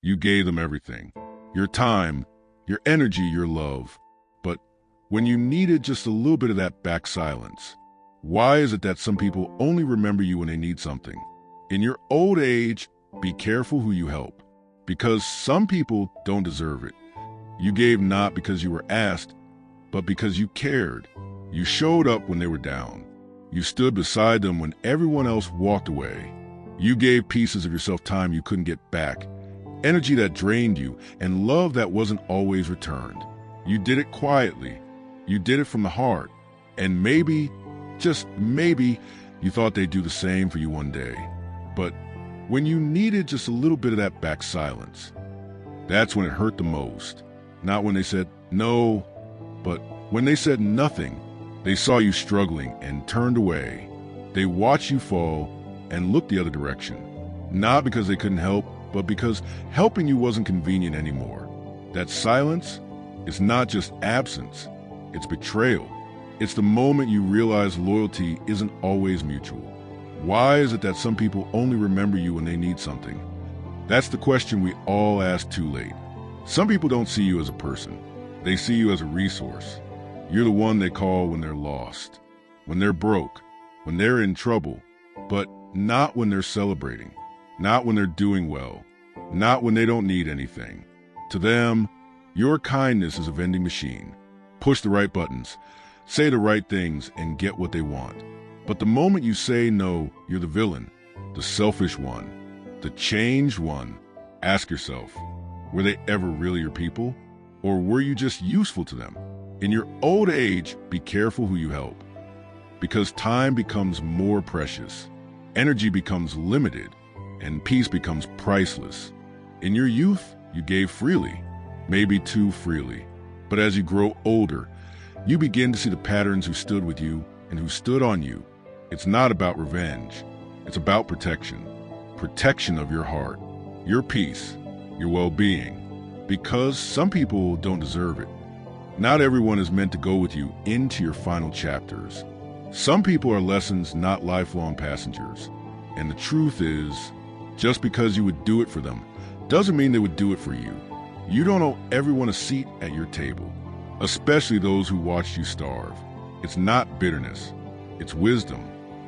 You gave them everything. Your time, your energy, your love. But when you needed just a little bit of that back, silence. Why is it that some people only remember you when they need something? In your old age, be careful who you help, because some people don't deserve it. You gave not because you were asked, but because you cared. You showed up when they were down. You stood beside them when everyone else walked away. You gave pieces of yourself time you couldn't get back, energy that drained you, and love that wasn't always returned. You did it quietly. You did it from the heart. And maybe, just maybe, you thought they'd do the same for you one day. But when you needed just a little bit of that back, silence, that's when it hurt the most. Not when they said no, but when they said nothing. They saw you struggling and turned away. They watched you fall and looked the other direction. Not because they couldn't help, but because helping you wasn't convenient anymore. That silence is not just absence, it's betrayal. It's the moment you realize loyalty isn't always mutual. Why is it that some people only remember you when they need something? That's the question we all ask too late. Some people don't see you as a person. They see you as a resource. You're the one they call when they're lost, when they're broke, when they're in trouble, but not when they're celebrating, not when they're doing well, not when they don't need anything. To them, your kindness is a vending machine. Push the right buttons, say the right things, and get what they want. But the moment you say no, you're the villain, the selfish one, the changed one. Ask yourself, were they ever really your people? Or were you just useful to them? In your old age, be careful who you help, because time becomes more precious, energy becomes limited, and peace becomes priceless. In your youth, you gave freely, maybe too freely. But as you grow older, you begin to see the patterns who stood with you and who stood on you. It's not about revenge. It's about protection. Protection of your heart, your peace, your well-being. Because some people don't deserve it. Not everyone is meant to go with you into your final chapters. Some people are lessons, not lifelong passengers. And the truth is, just because you would do it for them doesn't mean they would do it for you. You don't owe everyone a seat at your table, especially those who watched you starve. It's not bitterness. It's wisdom.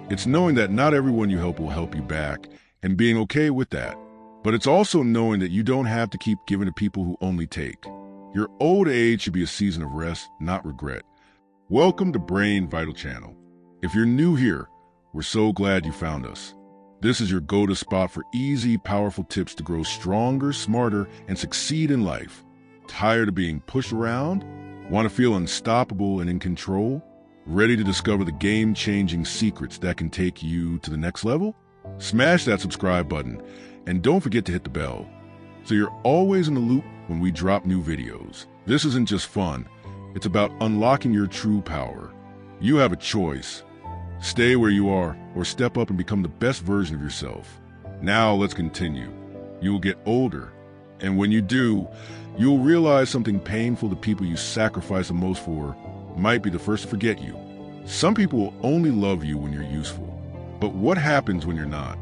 It's knowing that not everyone you help will help you back and being okay with that. But it's also knowing that you don't have to keep giving to people who only take. Your old age should be a season of rest, not regret. Welcome to Brain Vital Channel. If you're new here, we're so glad you found us. This is your go-to spot for easy, powerful tips to grow stronger, smarter, and succeed in life. Tired of being pushed around? Want to feel unstoppable and in control? Ready to discover the game-changing secrets that can take you to the next level? Smash that subscribe button and don't forget to hit the bell, so you're always in the loop when we drop new videos. This isn't just fun. It's about unlocking your true power. You have a choice. Stay where you are or step up and become the best version of yourself. Now let's continue. You will get older, and when you do, you'll realize something painful. The people you sacrifice the most for might be the first to forget you. Some people will only love you when you're useful. But what happens when you're not?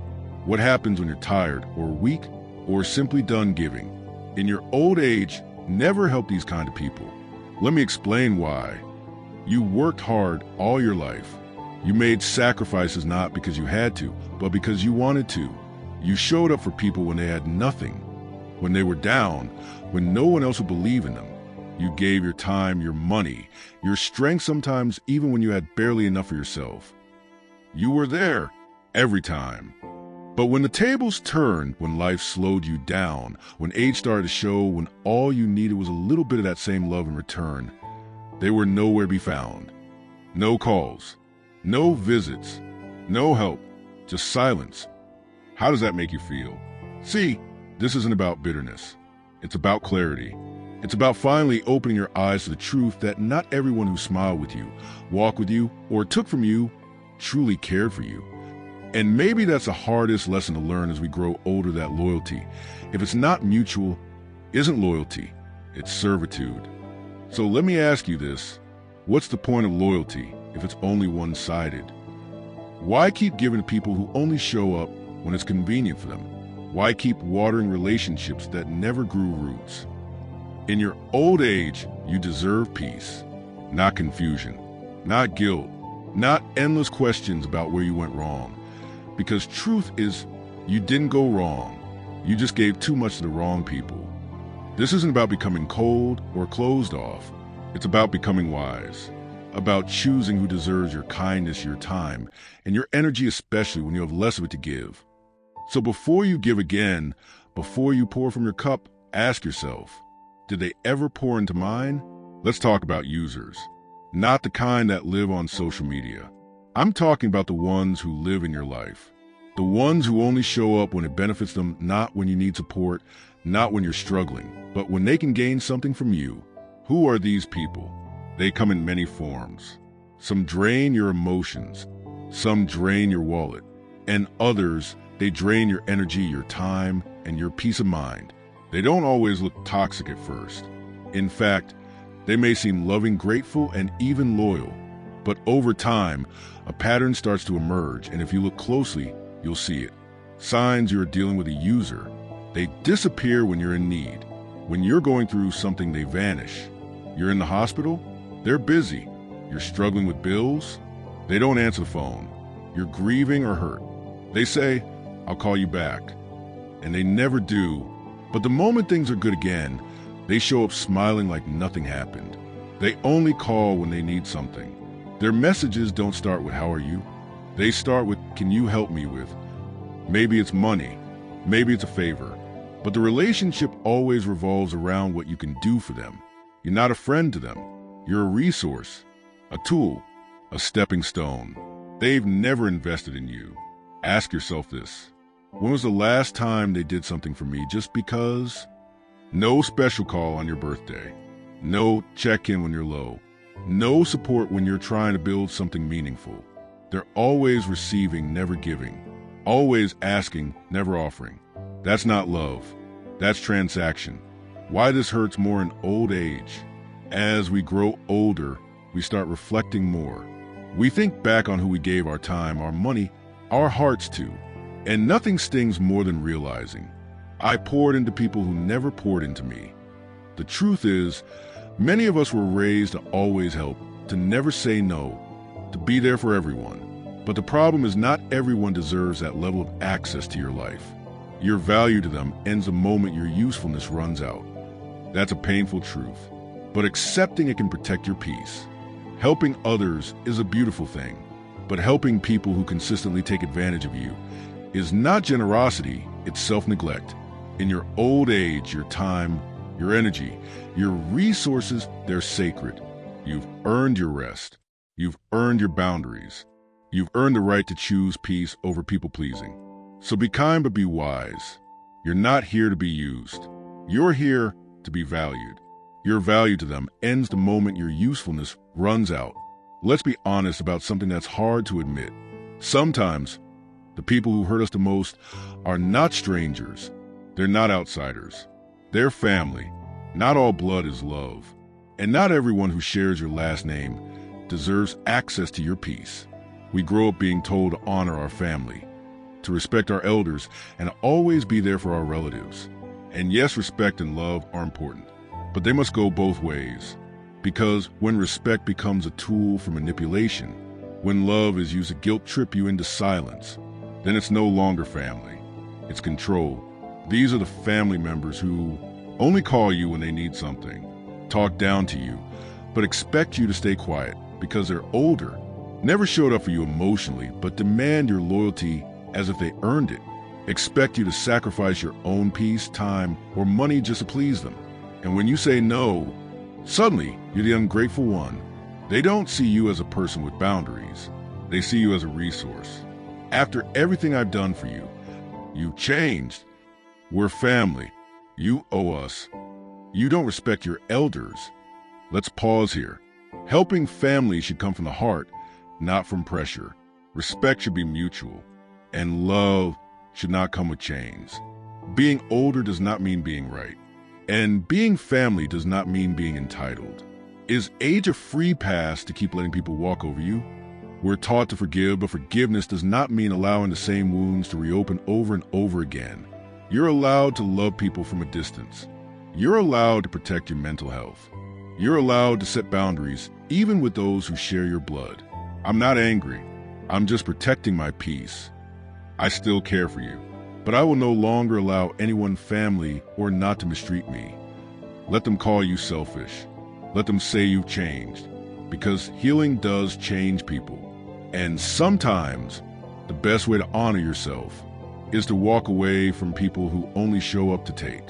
What happens when you're tired or weak or simply done giving? In your old age, never help these kind of people. Let me explain why. You worked hard all your life. You made sacrifices not because you had to, but because you wanted to. You showed up for people when they had nothing, when they were down, when no one else would believe in them. You gave your time, your money, your strength, sometimes even when you had barely enough for yourself. You were there every time. But when the tables turned, when life slowed you down, when age started to show, when all you needed was a little bit of that same love in return, they were nowhere to be found. No calls, no visits, no help, just silence. How does that make you feel? See, this isn't about bitterness. It's about clarity. It's about finally opening your eyes to the truth that not everyone who smiled with you, walked with you, or took from you truly cared for you. And maybe that's the hardest lesson to learn as we grow older, that loyalty, if it's not mutual, isn't loyalty, it's servitude. So let me ask you this. What's the point of loyalty if it's only one-sided? Why keep giving to people who only show up when it's convenient for them? Why keep watering relationships that never grew roots? In your old age, you deserve peace, not confusion, not guilt, not endless questions about where you went wrong. Because truth is, you didn't go wrong. You just gave too much to the wrong people. This isn't about becoming cold or closed off. It's about becoming wise, about choosing who deserves your kindness, your time, and your energy, especially when you have less of it to give. So before you give again, before you pour from your cup, ask yourself, did they ever pour into mine? Let's talk about users, not the kind that live on social media. I'm talking about the ones who live in your life. The ones who only show up when it benefits them, not when you need support, not when you're struggling, but when they can gain something from you. Who are these people? They come in many forms. Some drain your emotions, some drain your wallet, and others, they drain your energy, your time, and your peace of mind. They don't always look toxic at first. In fact, they may seem loving, grateful, and even loyal. But over time, a pattern starts to emerge, and if you look closely, you'll see it. Signs you're dealing with a user. They disappear when you're in need. When you're going through something, they vanish. You're in the hospital? They're busy. You're struggling with bills? They don't answer the phone. You're grieving or hurt. They say, I'll call you back. And they never do. But the moment things are good again, they show up smiling like nothing happened. They only call when they need something. Their messages don't start with, how are you? They start with, can you help me with? Maybe it's money. Maybe it's a favor. But the relationship always revolves around what you can do for them. You're not a friend to them. You're a resource, a tool, a stepping stone. They've never invested in you. Ask yourself this. When was the last time they did something for me just because? No special call on your birthday. No check-in when you're low. No support when you're trying to build something meaningful. They're always receiving, never giving. Always asking, never offering. That's not love. That's transaction. Why this hurts more in old age. As we grow older, we start reflecting more. We think back on who we gave our time, our money, our hearts to. And nothing stings more than realizing, I poured into people who never poured into me. The truth is, many of us were raised to always help, to never say no, to be there for everyone. But the problem is not everyone deserves that level of access to your life. Your value to them ends the moment your usefulness runs out. That's a painful truth, but accepting it can protect your peace. Helping others is a beautiful thing, but helping people who consistently take advantage of you is not generosity, it's self-neglect. In your old age, your time, your energy, your resources, they're sacred. You've earned your rest. You've earned your boundaries. You've earned the right to choose peace over people-pleasing. So be kind but be wise. You're not here to be used. You're here to be valued. Your value to them ends the moment your usefulness runs out. Let's be honest about something that's hard to admit. Sometimes, the people who hurt us the most are not strangers. They're not outsiders. They're family. Not all blood is love. And not everyone who shares your last name deserves access to your peace. We grow up being told to honor our family, to respect our elders, and always be there for our relatives. And yes, respect and love are important, but they must go both ways. Because when respect becomes a tool for manipulation, when love is used to guilt trip you into silence, then it's no longer family. It's control. These are the family members who only call you when they need something, talk down to you, but expect you to stay quiet because they're older, never showed up for you emotionally, but demand your loyalty as if they earned it, expect you to sacrifice your own peace, time, or money just to please them. And when you say no, suddenly you're the ungrateful one. They don't see you as a person with boundaries. They see you as a resource. After everything I've done for you, you've changed. We're family. You owe us. You don't respect your elders. Let's pause here. Helping family should come from the heart, not from pressure. Respect should be mutual. And love should not come with chains. Being older does not mean being right. And being family does not mean being entitled. Is age a free pass to keep letting people walk over you? We're taught to forgive, but forgiveness does not mean allowing the same wounds to reopen over and over again. You're allowed to love people from a distance. You're allowed to protect your mental health. You're allowed to set boundaries, even with those who share your blood. I'm not angry. I'm just protecting my peace. I still care for you, but I will no longer allow anyone, family or not, to mistreat me. Let them call you selfish. Let them say you've changed, because healing does change people. And sometimes the best way to honor yourself is to walk away from people who only show up to take.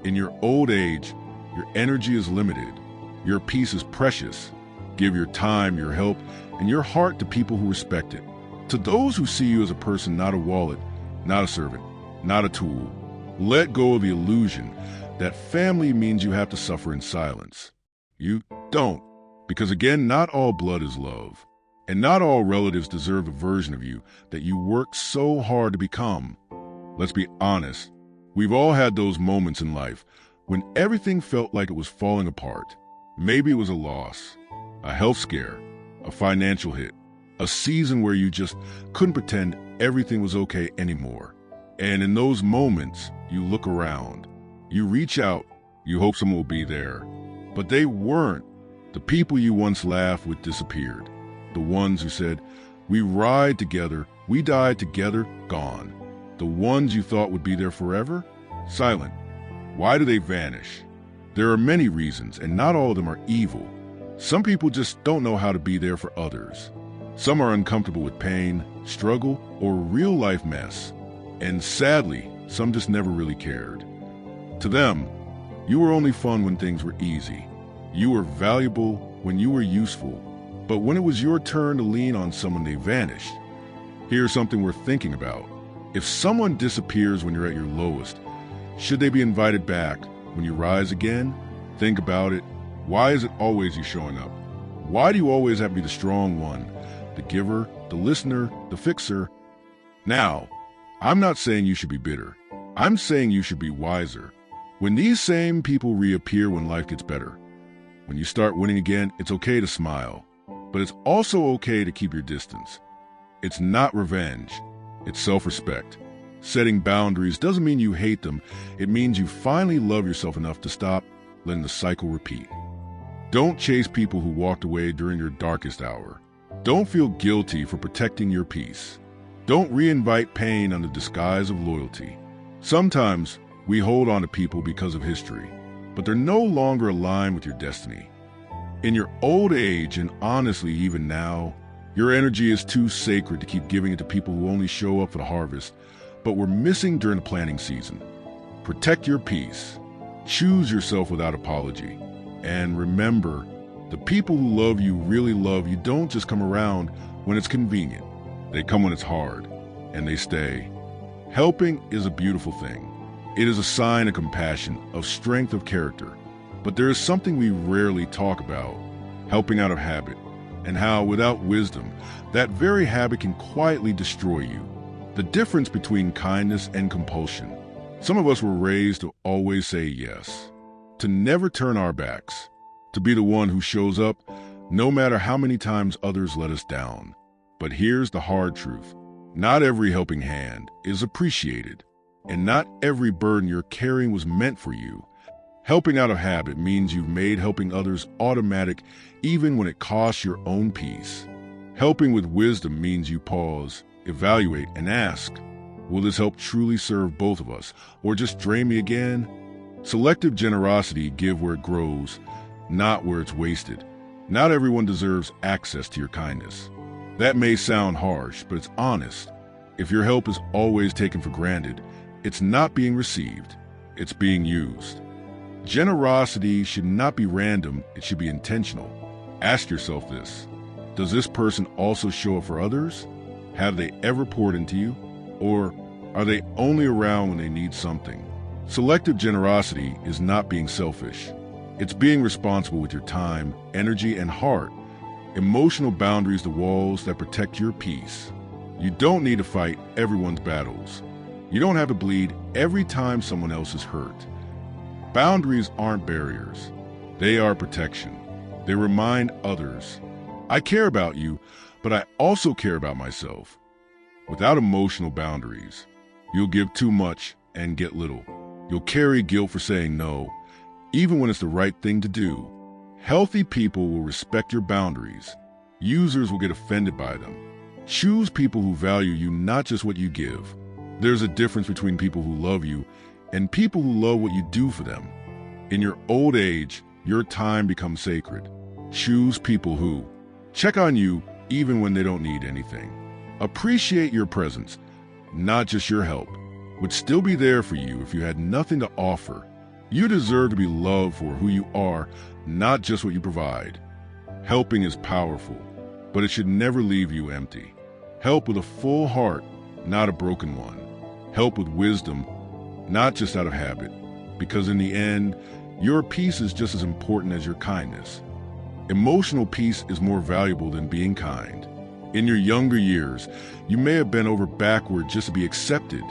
In your old age, your energy is limited. Your peace is precious. Give your time, your help, and your heart to people who respect it. To those who see you as a person, not a wallet, not a servant, not a tool, let go of the illusion that family means you have to suffer in silence. You don't, because again, not all blood is love, and not all relatives deserve the version of you that you worked so hard to become. Let's be honest, we've all had those moments in life when everything felt like it was falling apart. Maybe it was a loss, a health scare, a financial hit, a season where you just couldn't pretend everything was okay anymore. And in those moments, you look around, you reach out, you hope someone will be there. But they weren't. The people you once laughed with disappeared. The ones who said, "We ride together, we die together," gone. The ones you thought would be there forever, silent. Why do they vanish? There are many reasons, and not all of them are evil. Some people just don't know how to be there for others. Some are uncomfortable with pain, struggle, or real-life mess. And sadly, some just never really cared. To them, you were only fun when things were easy. You were valuable when you were useful. But when it was your turn to lean on someone, they vanished. Here's something worth thinking about. If someone disappears when you're at your lowest, should they be invited back when you rise again? Think about it. Why is it always you showing up? Why do you always have to be the strong one, the giver, the listener, the fixer? Now, I'm not saying you should be bitter. I'm saying you should be wiser. When these same people reappear when life gets better, when you start winning again, it's okay to smile. But it's also okay to keep your distance. It's not revenge. It's self-respect. Setting boundaries doesn't mean you hate them. It means you finally love yourself enough to stop letting the cycle repeat. Don't chase people who walked away during your darkest hour. Don't feel guilty for protecting your peace. Don't reinvite pain under the disguise of loyalty. Sometimes we hold on to people because of history, but they're no longer aligned with your destiny. In your old age, and honestly even now, your energy is too sacred to keep giving it to people who only show up for the harvest, but were missing during the planting season. Protect your peace. Choose yourself without apology. And remember, the people who love you really love you don't just come around when it's convenient. They come when it's hard, and they stay. Helping is a beautiful thing. It is a sign of compassion, of strength of character. But there is something we rarely talk about, helping out of habit, and how, without wisdom, that very habit can quietly destroy you. The difference between kindness and compulsion. Some of us were raised to always say yes, to never turn our backs, to be the one who shows up no matter how many times others let us down. But here's the hard truth. Not every helping hand is appreciated, and not every burden you're carrying was meant for you. Helping out of habit means you've made helping others automatic even when it costs your own peace. Helping with wisdom means you pause, evaluate, and ask, will this help truly serve both of us, or just drain me again? Selective generosity, give where it grows, not where it's wasted. Not everyone deserves access to your kindness. That may sound harsh, but it's honest. If your help is always taken for granted, it's not being received, it's being used. Generosity should not be random, it should be intentional. Ask yourself this. Does this person also show up for others? Have they ever poured into you? Or are they only around when they need something? Selective generosity is not being selfish. It's being responsible with your time, energy, and heart. Emotional boundaries, the walls that protect your peace. You don't need to fight everyone's battles. You don't have to bleed every time someone else is hurt. Boundaries aren't barriers. They are protection. They remind others, I care about you, but I also care about myself. Without emotional boundaries, you'll give too much and get little. You'll carry guilt for saying no, even when it's the right thing to do. Healthy people will respect your boundaries. Users will get offended by them. Choose people who value you, not just what you give. There's a difference between people who love you and people who love what you do for them. In your old age, your time becomes sacred. Choose people who check on you even when they don't need anything. Appreciate your presence, not just your help. Would still be there for you if you had nothing to offer. You deserve to be loved for who you are, not just what you provide. Helping is powerful, but it should never leave you empty. Help with a full heart, not a broken one. Help with wisdom, not just out of habit, because in the end, your peace is just as important as your kindness. Emotional peace is more valuable than being kind. In your younger years, you may have bent over backward just to be accepted,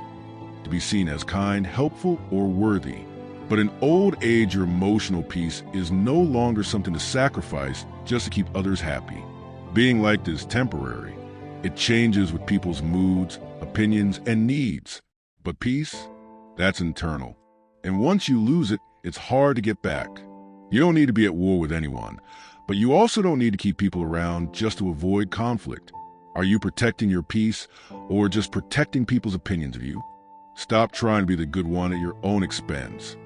to be seen as kind, helpful, or worthy. But in old age, your emotional peace is no longer something to sacrifice just to keep others happy. Being liked is temporary. It changes with people's moods, opinions, and needs. But peace, that's internal. And once you lose it, it's hard to get back. You don't need to be at war with anyone, but you also don't need to keep people around just to avoid conflict. Are you protecting your peace or just protecting people's opinions of you? Stop trying to be the good one at your own expense.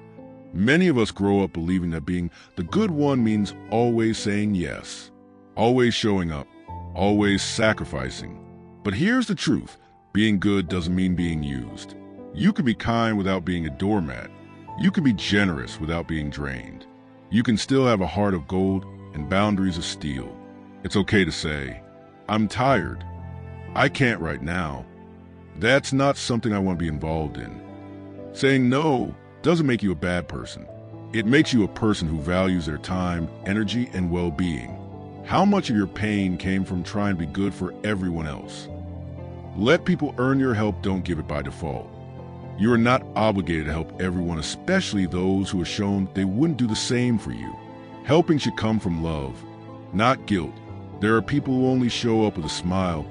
Many of us grow up believing that being the good one means always saying yes, always showing up, always sacrificing. But here's the truth. Being good doesn't mean being used. You can be kind without being a doormat. You can be generous without being drained. You can still have a heart of gold and boundaries of steel. It's okay to say, I'm tired. I can't right now. That's not something I want to be involved in. Saying no doesn't make you a bad person. It makes you a person who values their time, energy, and well-being. How much of your pain came from trying to be good for everyone else? Let people earn your help, don't give it by default. You are not obligated to help everyone, especially those who have shown they wouldn't do the same for you. Helping should come from love, not guilt. There are people who only show up with a smile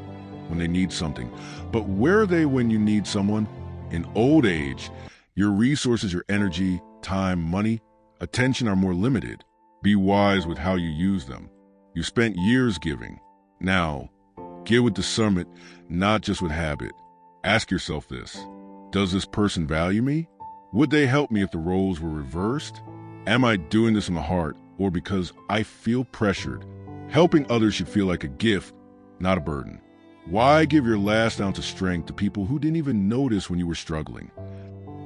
when they need something. But where are they when you need someone? In old age, your resources, your energy, time, money, attention are more limited. Be wise with how you use them. You spent years giving. Now, give with discernment, not just with habit. Ask yourself this. Does this person value me? Would they help me if the roles were reversed? Am I doing this from the heart or because I feel pressured? Helping others should feel like a gift, not a burden. Why give your last ounce of strength to people who didn't even notice when you were struggling?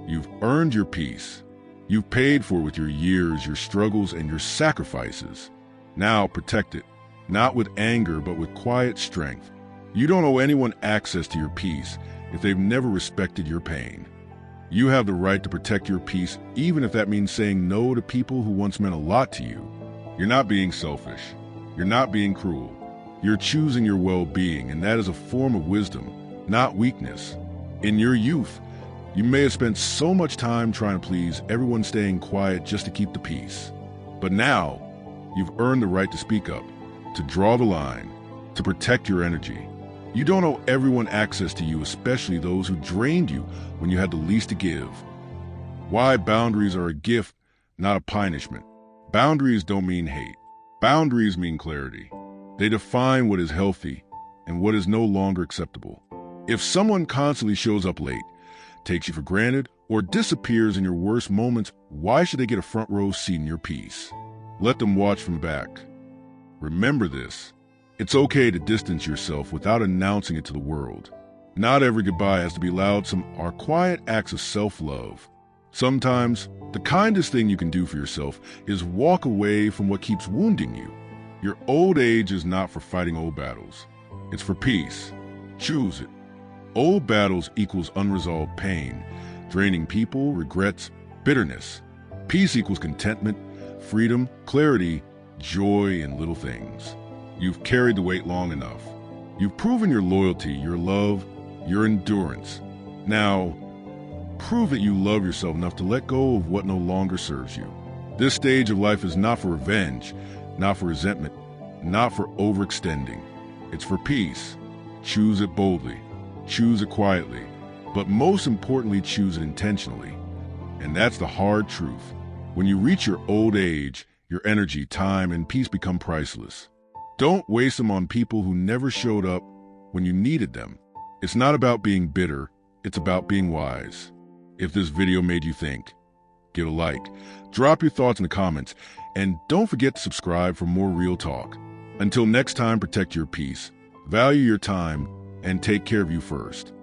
You've earned your peace. You've paid for it with your years, your struggles, and your sacrifices. Now protect it, not with anger, but with quiet strength. You don't owe anyone access to your peace if they've never respected your pain. You have the right to protect your peace, even if that means saying no to people who once meant a lot to you. You're not being selfish. You're not being cruel. You're choosing your well-being, and that is a form of wisdom, not weakness. In your youth, you may have spent so much time trying to please everyone, staying quiet just to keep the peace. But now, you've earned the right to speak up, to draw the line, to protect your energy. You don't owe everyone access to you, especially those who drained you when you had the least to give. Why boundaries are a gift, not a punishment. Boundaries don't mean hate. Boundaries mean clarity. They define what is healthy and what is no longer acceptable. If someone constantly shows up late, takes you for granted, or disappears in your worst moments, why should they get a front row seat in your peace? Let them watch from back. Remember this. It's okay to distance yourself without announcing it to the world. Not every goodbye has to be loud. Some are quiet acts of self-love. Sometimes, the kindest thing you can do for yourself is walk away from what keeps wounding you. Your old age is not for fighting old battles. It's for peace. Choose it. Old battles equals unresolved pain, draining people, regrets, bitterness. Peace equals contentment, freedom, clarity, joy in little things. You've carried the weight long enough. You've proven your loyalty, your love, your endurance. Now, prove that you love yourself enough to let go of what no longer serves you. This stage of life is not for revenge, not for resentment, not for overextending. It's for peace. Choose it boldly. Choose it quietly. but most importantly, choose it intentionally. And that's the hard truth. When you reach your old age, your energy, time, and peace become priceless. Don't waste them on people who never showed up when you needed them. It's not about being bitter, it's about being wise. If this video made you think, give a like, drop your thoughts in the comments, and don't forget to subscribe for more real talk. Until next time, protect your peace, value your time, and take care of you first.